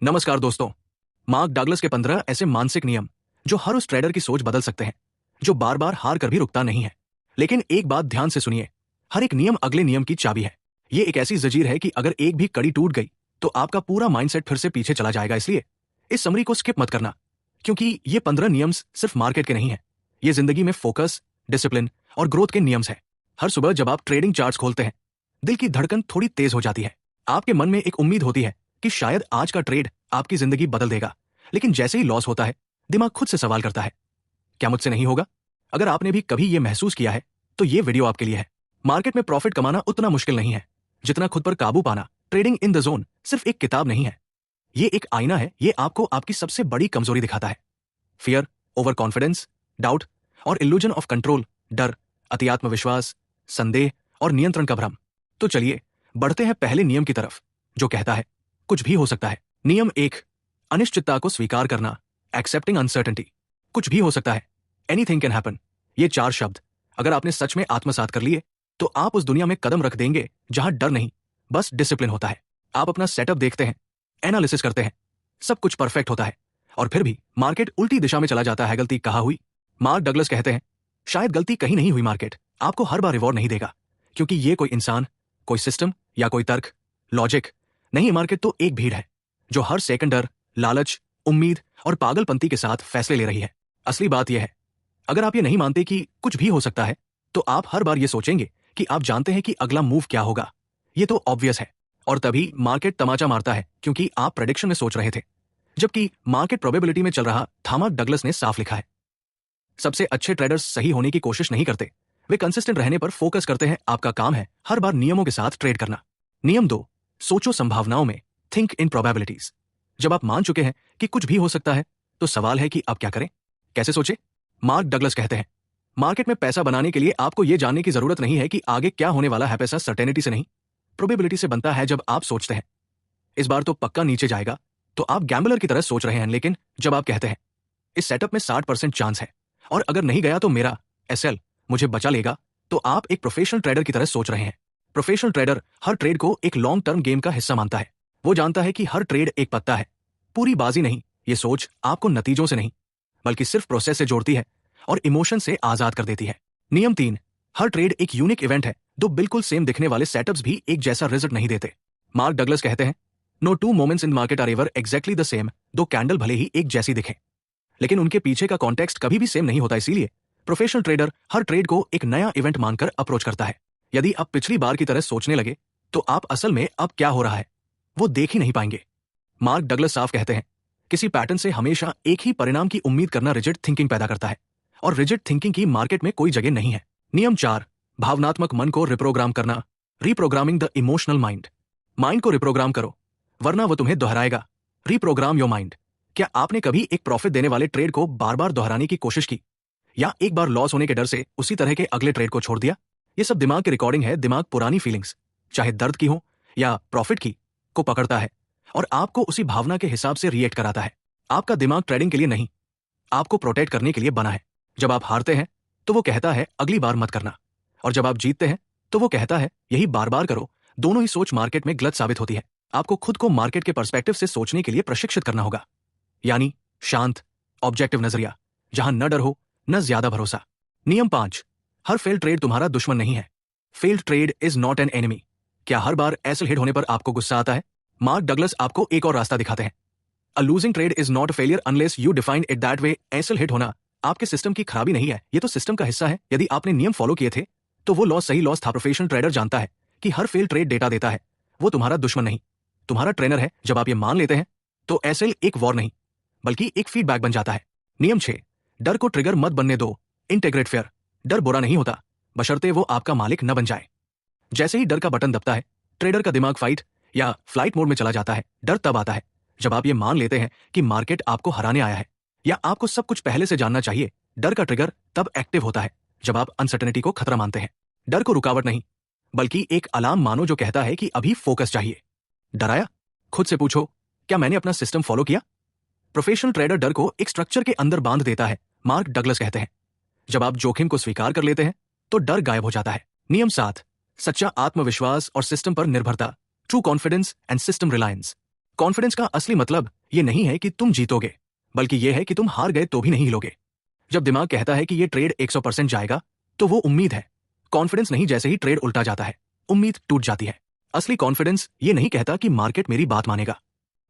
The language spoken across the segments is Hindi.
नमस्कार दोस्तों। मार्क डगलस के 15 ऐसे मानसिक नियम जो हर उस ट्रेडर की सोच बदल सकते हैं जो बार बार हार कर भी रुकता नहीं है। लेकिन एक बात ध्यान से सुनिए, हर एक नियम अगले नियम की चाबी है। ये एक ऐसी जंजीर है कि अगर एक भी कड़ी टूट गई तो आपका पूरा माइंडसेट फिर से पीछे चला जाएगा। इसलिए इस समरी को स्किप मत करना, क्योंकि ये 15 नियम्स सिर्फ मार्केट के नहीं है, ये जिंदगी में फोकस, डिसिप्लिन और ग्रोथ के नियम्स है। हर सुबह जब आप ट्रेडिंग चार्ट्स खोलते हैं, दिल की धड़कन थोड़ी तेज हो जाती है। आपके मन में एक उम्मीद होती है कि शायद आज का ट्रेड आपकी जिंदगी बदल देगा। लेकिन जैसे ही लॉस होता है, दिमाग खुद से सवाल करता है, क्या मुझसे नहीं होगा? अगर आपने भी कभी यह महसूस किया है तो ये वीडियो आपके लिए है। मार्केट में प्रॉफिट कमाना उतना मुश्किल नहीं है जितना खुद पर काबू पाना। ट्रेडिंग इन द जोन सिर्फ एक किताब नहीं है, ये एक आईना है। ये आपको आपकी सबसे बड़ी कमजोरी दिखाता है। फियर, ओवर कॉन्फिडेंस, डाउट और इल्यूजन ऑफ कंट्रोल, डर, अति आत्मविश्वास, संदेह और नियंत्रण का भ्रम। तो चलिए बढ़ते हैं पहले नियम की तरफ, जो कहता है कुछ भी हो सकता है। नियम 1, अनिश्चितता को स्वीकार करना, एक्सेप्टिंग अनसर्टेनिटी। कुछ भी हो सकता है, एनीथिंग कैन हैपन। ये 4 शब्द अगर आपने सच में आत्मसात कर लिए तो आप उस दुनिया में कदम रख देंगे जहां डर नहीं, बस डिसिप्लिन होता है। आप अपना सेटअप देखते हैं, एनालिसिस करते हैं, सब कुछ परफेक्ट होता है और फिर भी मार्केट उल्टी दिशा में चला जाता है। गलती कहाँ हुई? मार्क डगलस कहते हैं, शायद गलती कहीं नहीं हुई। मार्केट आपको हर बार रिवॉर्ड नहीं देगा, क्योंकि ये कोई इंसान, कोई सिस्टम या कोई तर्क, लॉजिक नहीं। मार्केट तो एक भीड़ है जो हर सेकंड डर, लालच, उम्मीद और पागलपंती के साथ फैसले ले रही है। असली बात यह है, अगर आप ये नहीं मानते कि कुछ भी हो सकता है, तो आप हर बार ये सोचेंगे कि आप जानते हैं कि अगला मूव क्या होगा। ये तो ऑब्वियस है। और तभी मार्केट तमाचा मारता है, क्योंकि आप प्रेडिक्शन में सोच रहे थे, जबकि मार्केट प्रोबेबिलिटी में चल रहा था। मार्क डगलस ने साफ लिखा है, सबसे अच्छे ट्रेडर्स सही होने की कोशिश नहीं करते, वे कंसिस्टेंट रहने पर फोकस करते हैं। आपका काम है हर बार नियमों के साथ ट्रेड करना। नियम 2, सोचो संभावनाओं में, थिंक इन प्रोबेबिलिटीज। जब आप मान चुके हैं कि कुछ भी हो सकता है, तो सवाल है कि आप क्या करें, कैसे सोचे? मार्क डगलस कहते हैं, मार्केट में पैसा बनाने के लिए आपको यह जानने की जरूरत नहीं है कि आगे क्या होने वाला है। पैसा सर्टेनिटी से नहीं, प्रोबेबिलिटी से बनता है। जब आप सोचते हैं इस बार तो पक्का नीचे जाएगा, तो आप गैम्बलर की तरह सोच रहे हैं। लेकिन जब आप कहते हैं इस सेटअप में 60% चांस है और अगर नहीं गया तो मेरा एसएल मुझे बचा लेगा, तो आप एक प्रोफेशनल ट्रेडर की तरह सोच रहे हैं। प्रोफेशनल ट्रेडर हर ट्रेड को एक लॉन्ग टर्म गेम का हिस्सा मानता है। वो जानता है कि हर ट्रेड एक पत्ता है, पूरी बाजी नहीं। ये सोच आपको नतीजों से नहीं, बल्कि सिर्फ प्रोसेस से जोड़ती है और इमोशन से आजाद कर देती है। नियम 3, हर ट्रेड एक यूनिक इवेंट है। दो बिल्कुल सेम दिखने वाले सेटअप्स भी एक जैसा रिजल्ट नहीं देते। मार्क डगलस कहते हैं, no 2 moments in market are ever exactly the same. दो कैंडल भले ही एक जैसी दिखें, लेकिन उनके पीछे का कॉन्टेक्स्ट कभी भी सेम नहीं होता। इसीलिए प्रोफेशनल ट्रेडर हर ट्रेड को एक नया इवेंट मानकर अप्रोच करता है। यदि आप पिछली बार की तरह सोचने लगे, तो आप असल में अब क्या हो रहा है वो देख ही नहीं पाएंगे। मार्क डगलस साफ कहते हैं, किसी पैटर्न से हमेशा एक ही परिणाम की उम्मीद करना रिजिड थिंकिंग पैदा करता है, और रिजिड थिंकिंग की मार्केट में कोई जगह नहीं है। नियम 4, भावनात्मक मन को रिप्रोग्राम करना, reprogramming the emotional mind. Mind को रिप्रोग्राम करो, वरना वो तुम्हें दोहराएगा। Reprogram your mind. क्या आपने कभी एक प्रॉफिट देने वाले ट्रेड को बार बार दोहराने की कोशिश की, या एक बार लॉस होने के डर से उसी तरह के अगले ट्रेड को छोड़ दिया? ये सब दिमाग की रिकॉर्डिंग है। दिमाग पुरानी फीलिंग्स, चाहे दर्द की हो या प्रॉफिट की, को पकड़ता है और आपको उसी भावना के हिसाब से रिएक्ट कराता है। आपका दिमाग ट्रेडिंग के लिए नहीं, आपको प्रोटेक्ट करने के लिए बना है। जब आप हारते हैं तो वो कहता है अगली बार मत करना, और जब आप जीतते हैं तो वो कहता है यही बार बार करो। दोनों ही सोच मार्केट में गलत साबित होती है। आपको खुद को मार्केट के पर्सपेक्टिव से सोचने के लिए प्रशिक्षित करना होगा, यानी शांत, ऑब्जेक्टिव नजरिया, जहां न डर हो न ज्यादा भरोसा। नियम 5, हर फेल्ड ट्रेड तुम्हारा दुश्मन नहीं है। Failed trade is not an enemy. क्या हर बार एसएल हिट होने पर आपको गुस्सा आता है? मार्क डगलस आपको एक और रास्ता दिखाते हैं, a losing trade is not failure unless you define it that way. SL hit होना आपके सिस्टम की खराबी नहीं है, ये तो सिस्टम का हिस्सा है। यदि आपने नियम फॉलो किए थे तो वो लॉस सही लॉस था। प्रोफेशनल ट्रेडर जानता है कि हर फेल ट्रेड डेटा देता है, वो तुम्हारा दुश्मन नहीं, तुम्हारा ट्रेनर है। जब आप ये मान लेते हैं तो एसएल एक वॉर नहीं, बल्कि एक फीडबैक बन जाता है। नियम 6, डर को ट्रिगर मत बनने दो, इंटीग्रेट फेयर। डर बुरा नहीं होता, बशर्ते वो आपका मालिक न बन जाए। जैसे ही डर का बटन दबता है, ट्रेडर का दिमाग फाइट या फ्लाइट मोड में चला जाता है। डर तब आता है जब आप ये मान लेते हैं कि मार्केट आपको हराने आया है, या आपको सब कुछ पहले से जानना चाहिए। डर का ट्रिगर तब एक्टिव होता है जब आप अनसर्टेनिटी को खतरा मानते हैं। डर को रुकावट नहीं, बल्कि एक अलार्म मानो जो कहता है कि अभी फोकस चाहिए। डराया? खुद से पूछो, क्या मैंने अपना सिस्टम फॉलो किया? प्रोफेशनल ट्रेडर डर को एक स्ट्रक्चर के अंदर बांध देता है। मार्क डगलस कहते हैं, जब आप जोखिम को स्वीकार कर लेते हैं तो डर गायब हो जाता है। नियम 7, सच्चा आत्मविश्वास और सिस्टम पर निर्भरता, true confidence and system Reliance. Confidence का असली मतलब ये नहीं है कि तुम जीतोगे, बल्कि यह है कि तुम हार गए तो भी नहीं हिलोगे। जब दिमाग कहता है कि ये ट्रेड 100% जाएगा, तो वो उम्मीद है, कॉन्फिडेंस नहीं। जैसे ही ट्रेड उल्टा जाता है, उम्मीद टूट जाती है। असली कॉन्फिडेंस ये नहीं कहता कि मार्केट मेरी बात मानेगा,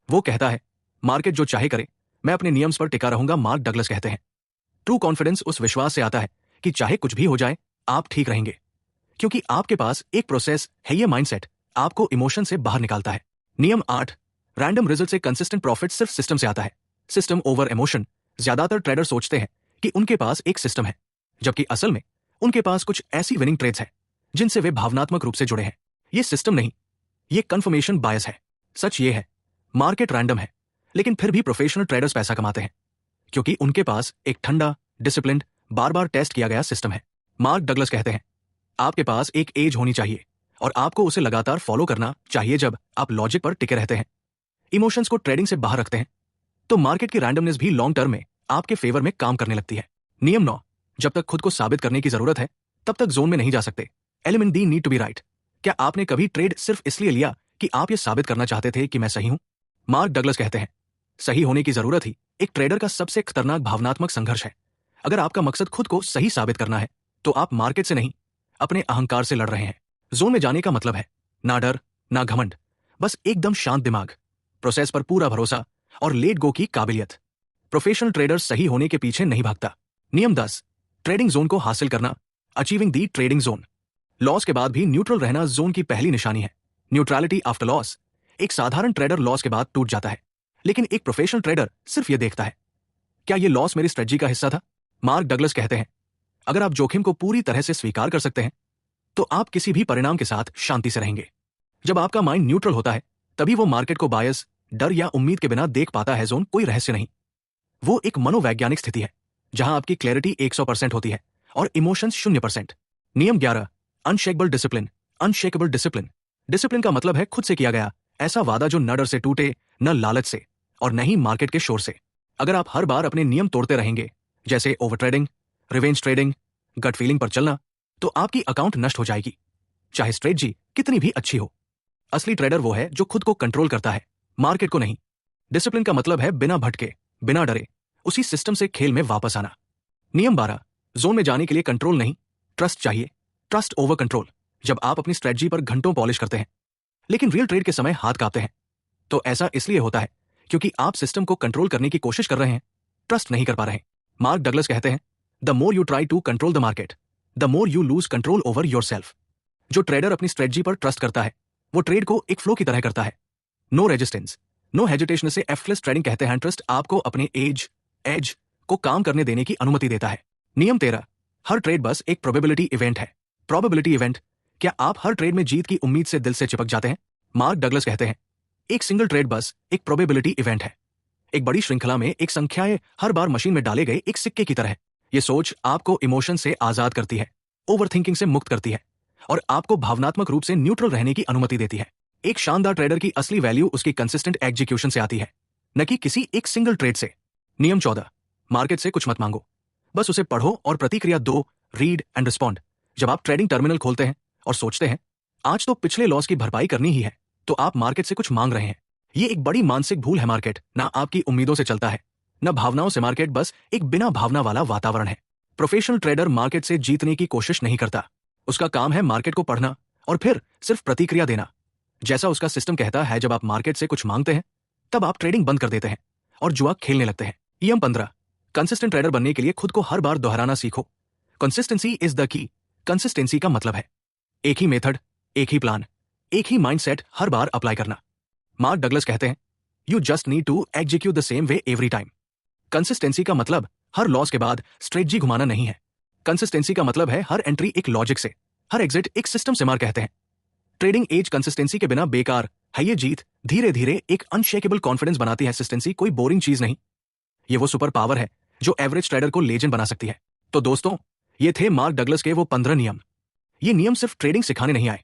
वो कहता है मार्केट जो चाहे करे, मैं अपने नियम्स पर टिका रहूंगा। मार्क डगलस कहते हैं ट्रू कॉन्फिडेंस उस विश्वास से आता है कि चाहे कुछ भी हो जाए, आप ठीक रहेंगे, क्योंकि आपके पास एक प्रोसेस है। ये माइंडसेट आपको इमोशन से बाहर निकालता है। नियम 8, रैंडम रिजल्ट से कंसिस्टेंट प्रॉफिट सिर्फ सिस्टम से आता है। System over emotion. ज्यादातर ट्रेडर सोचते हैं कि उनके पास एक सिस्टम है, जबकि असल में उनके पास कुछ ऐसी विनिंग ट्रेड्स हैं जिनसे वे भावनात्मक रूप से जुड़े हैं। ये सिस्टम नहीं, ये कन्फर्मेशन बायस है। सच ये है, मार्केट रैंडम है, लेकिन फिर भी प्रोफेशनल ट्रेडर्स पैसा कमाते हैं, क्योंकि उनके पास एक ठंडा, डिसिप्लिन्ड, बार बार टेस्ट किया गया सिस्टम है। मार्क डगलस कहते हैं आपके पास एक एज होनी चाहिए और आपको उसे लगातार फॉलो करना चाहिए। जब आप लॉजिक पर टिके रहते हैं, इमोशंस को ट्रेडिंग से बाहर रखते हैं, तो मार्केट की रैंडमनेस भी लॉन्ग टर्म में आपके फेवर में काम करने लगती है। नियम 9, जब तक खुद को साबित करने की जरूरत है, तब तक जोन में नहीं जा सकते। Element D, need to be right. क्या आपने कभी ट्रेड सिर्फ इसलिए लिया कि आप ये साबित करना चाहते थे कि मैं सही हूं? मार्क डगलस कहते हैं सही होने की जरूरत ही एक ट्रेडर का सबसे खतरनाक भावनात्मक संघर्ष है। अगर आपका मकसद खुद को सही साबित करना है, तो आप मार्केट से नहीं, अपने अहंकार से लड़ रहे हैं। जोन में जाने का मतलब है ना डर, ना घमंड, बस एकदम शांत दिमाग, प्रोसेस पर पूरा भरोसा और लेट गो की काबिलियत। प्रोफेशनल ट्रेडर सही होने के पीछे नहीं भागता। नियम 10, ट्रेडिंग जोन को हासिल करना, अचीविंग दी ट्रेडिंग जोन। लॉस के बाद भी न्यूट्रल रहना जोन की पहली निशानी है। Neutrality after loss. एक साधारण ट्रेडर लॉस के बाद टूट जाता है, लेकिन एक प्रोफेशनल ट्रेडर सिर्फ यह देखता है, क्या यह लॉस मेरी स्ट्रेटजी का हिस्सा था? मार्क डगलस कहते हैं अगर आप जोखिम को पूरी तरह से स्वीकार कर सकते हैं, तो आप किसी भी परिणाम के साथ शांति से रहेंगे। जब आपका माइंड न्यूट्रल होता है, तभी वो मार्केट को बायस, डर या उम्मीद के बिना देख पाता है। जोन कोई रहस्य नहीं, वो एक मनोवैज्ञानिक स्थिति है जहां आपकी क्लैरिटी 100% होती है और इमोशंस 0%। नियम 11, unshakeable discipline. Unshakeable discipline. Discipline का मतलब है खुद से किया गया ऐसा वादा जो न डर से टूटे, न लालच से, और न ही मार्केट के शोर से। अगर आप हर बार अपने नियम तोड़ते रहेंगे, जैसे over trading, revenge trading, gut feeling पर चलना, तो आपकी अकाउंट नष्ट हो जाएगी, चाहे स्ट्रेटजी कितनी भी अच्छी हो। असली ट्रेडर वो है जो खुद को कंट्रोल करता है, मार्केट को नहीं। डिसिप्लिन का मतलब है बिना भटके, बिना डरे, उसी सिस्टम से खेल में वापस आना। नियम 12, जोन में जाने के लिए कंट्रोल नहीं, ट्रस्ट चाहिए। Trust over control. जब आप अपनी स्ट्रेटजी पर घंटों पॉलिश करते हैं, लेकिन रियल ट्रेड के समय हाथ कांपते हैं, तो ऐसा इसलिए होता है क्योंकि आप सिस्टम को कंट्रोल करने की कोशिश कर रहे हैं, ट्रस्ट नहीं कर पा रहे। मार्क डगलस कहते हैं the more you try to control the market, the more you lose control over yourself. जो ट्रेडर अपनी स्ट्रेटजी पर ट्रस्ट करता है, वो ट्रेड को एक फ्लो की तरह करता है। नो रेजिस्टेंस, नो हेजिटेशन से एफलेस ट्रेडिंग कहते हैं। ट्रस्ट आपको अपने एज को काम करने देने की अनुमति देता है। नियम 13, हर ट्रेड बस एक प्रोबेबिलिटी इवेंट है। Probability event. क्या आप हर ट्रेड में जीत की उम्मीद से दिल से चिपक जाते हैं? मार्क डगलस कहते हैं एक सिंगल ट्रेड बस एक प्रोबेबिलिटी इवेंट है। एक बड़ी श्रृंखला में एक संख्याएं हर बार मशीन में डाले गए एक सिक्के की तरह है। यह सोच आपको इमोशन से आजाद करती है, ओवरथिंकिंग से मुक्त करती है, और आपको भावनात्मक रूप से न्यूट्रल रहने की अनुमति देती है। एक शानदार ट्रेडर की असली वैल्यू उसकी कंसिस्टेंट एग्जीक्यूशन से आती है, न कि किसी एक सिंगल ट्रेड से। नियम 14, मार्केट से कुछ मत मांगो, बस उसे पढ़ो और प्रतिक्रिया दो। Read and respond. जब आप ट्रेडिंग टर्मिनल खोलते हैं और सोचते हैं आज तो पिछले लॉस की भरपाई करनी ही है, तो आप मार्केट से कुछ मांग रहे हैं। ये एक बड़ी मानसिक भूल है। मार्केट ना आपकी उम्मीदों से चलता है, न भावनाओं से। मार्केट बस एक बिना भावना वाला वातावरण है। प्रोफेशनल ट्रेडर मार्केट से जीतने की कोशिश नहीं करता। उसका काम है मार्केट को पढ़ना और फिर सिर्फ प्रतिक्रिया देना, जैसा उसका सिस्टम कहता है। जब आप मार्केट से कुछ मांगते हैं, तब आप ट्रेडिंग बंद कर देते हैं और जुआ खेलने लगते हैं। नियम 15, कंसिस्टेंट ट्रेडर बनने के लिए खुद को हर बार दोहराना सीखो। Consistency is the key. Consistency का मतलब है एक ही मेथड, एक ही प्लान, एक ही माइंडसेट हर बार अप्लाई करना। मार्क डगलस कहते हैं you just need to execute the same way every time. Consistency का मतलब हर लॉस के बाद स्ट्रेटजी घुमाना नहीं है। कंसिस्टेंसी का मतलब है हर एंट्री एक लॉजिक से, हर एग्जिट एक सिस्टम से। मार्क कहते हैं ट्रेडिंग एज कंसिस्टेंसी के बिना बेकार है। ये जीत धीरे धीरे एक अनशेकेबल कॉन्फिडेंस बनाती है। कंसिस्टेंसी कोई बोरिंग चीज नहीं, ये वो सुपर पावर है जो एवरेज ट्रेडर को लेजेंड बना सकती है। तो दोस्तों, ये थे मार्क डगलस के वो 15 नियम। ये नियम सिर्फ ट्रेडिंग सिखाने नहीं आए,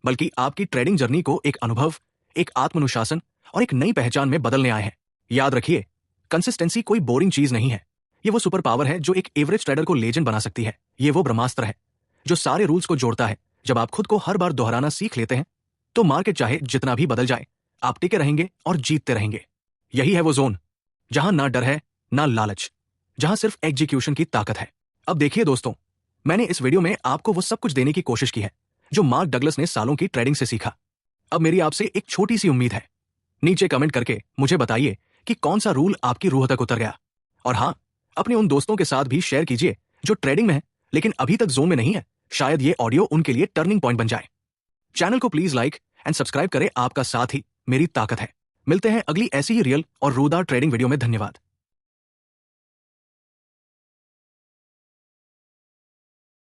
बल्कि आपकी ट्रेडिंग जर्नी को एक अनुभव, एक आत्मनुशासन और एक नई पहचान में बदलने आए हैं। याद रखिए, कंसिस्टेंसी कोई बोरिंग चीज नहीं है, ये वो सुपर पावर है जो एक एवरेज ट्रेडर को लेजेंड बना सकती है। ये वो ब्रह्मास्त्र है जो सारे रूल्स को जोड़ता है। जब आप खुद को हर बार दोहराना सीख लेते हैं, तो मार्केट चाहे जितना भी बदल जाए, आप टिके रहेंगे और जीतते रहेंगे। यही है वो जोन जहां ना डर है ना लालच, जहां सिर्फ एग्जीक्यूशन की ताकत है। अब देखिए दोस्तों, मैंने इस वीडियो में आपको वो सब कुछ देने की कोशिश की है जो मार्क डगलस ने सालों की ट्रेडिंग से सीखा। अब मेरी आपसे एक छोटी सी उम्मीद है, नीचे कमेंट करके मुझे बताइए कि कौन सा रूल आपकी रूह तक उतर गया। और हाँ, अपने उन दोस्तों के साथ भी शेयर कीजिए जो ट्रेडिंग में है लेकिन अभी तक जोन में नहीं है। शायद ये ऑडियो उनके लिए टर्निंग पॉइंट बन जाए। चैनल को प्लीज लाइक एंड सब्सक्राइब करें, आपका साथ ही मेरी ताकत है। मिलते हैं अगली ऐसी ही रियल और रूदार ट्रेडिंग वीडियो में। धन्यवाद।